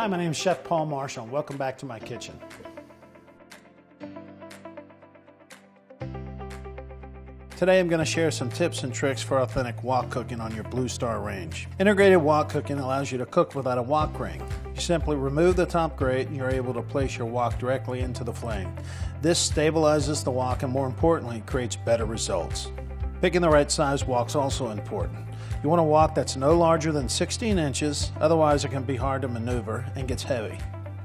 Hi, my name is Chef Paul Marshall, and welcome back to my kitchen. Today I'm going to share some tips and tricks for authentic wok cooking on your BlueStar range. Integrated wok cooking allows you to cook without a wok ring. You simply remove the top grate and you're able to place your wok directly into the flame. This stabilizes the wok and, more importantly, creates better results. Picking the right size wok is also important. You want a wok that's no larger than 16 inches, otherwise it can be hard to maneuver and gets heavy.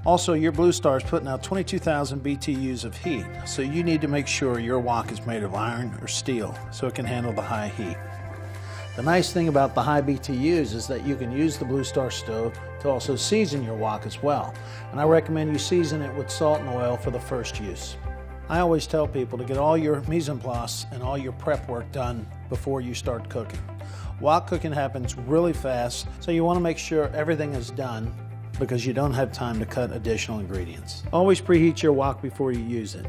Also, your BlueStar is putting out 22,000 BTUs of heat, so you need to make sure your wok is made of iron or steel so it can handle the high heat. The nice thing about the high BTUs is that you can use the BlueStar stove to also season your wok as well, and I recommend you season it with salt and oil for the first use. I always tell people to get all your mise en place and all your prep work done before you start cooking. Wok cooking happens really fast, so you want to make sure everything is done because you don't have time to cut additional ingredients. Always preheat your wok before you use it.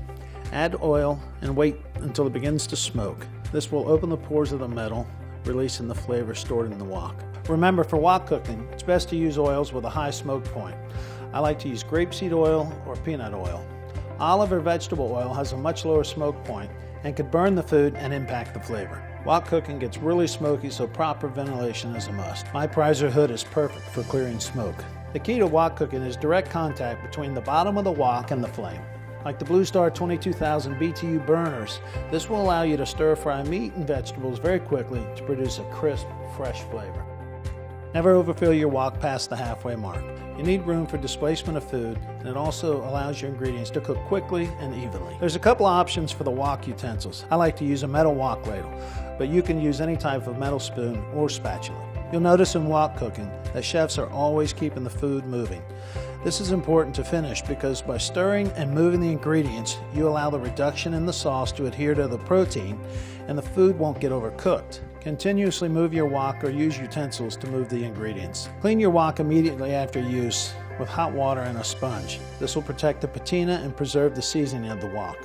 Add oil and wait until it begins to smoke. This will open the pores of the metal, releasing the flavor stored in the wok. Remember, for wok cooking, it's best to use oils with a high smoke point. I like to use grapeseed oil or peanut oil. Olive or vegetable oil has a much lower smoke point and could burn the food and impact the flavor. Wok cooking gets really smoky, so proper ventilation is a must. My Prizer hood is perfect for clearing smoke. The key to wok cooking is direct contact between the bottom of the wok and the flame. Like the BlueStar 22,000 BTU burners, this will allow you to stir fry meat and vegetables very quickly to produce a crisp, fresh flavor. Never overfill your wok past the halfway mark. You need room for displacement of food, and it also allows your ingredients to cook quickly and evenly. There's a couple options for the wok utensils. I like to use a metal wok ladle, but you can use any type of metal spoon or spatula. You'll notice in wok cooking that chefs are always keeping the food moving. This is important to finish because by stirring and moving the ingredients, you allow the reduction in the sauce to adhere to the protein and the food won't get overcooked. Continuously move your wok or use utensils to move the ingredients. Clean your wok immediately after use with hot water and a sponge. This will protect the patina and preserve the seasoning of the wok.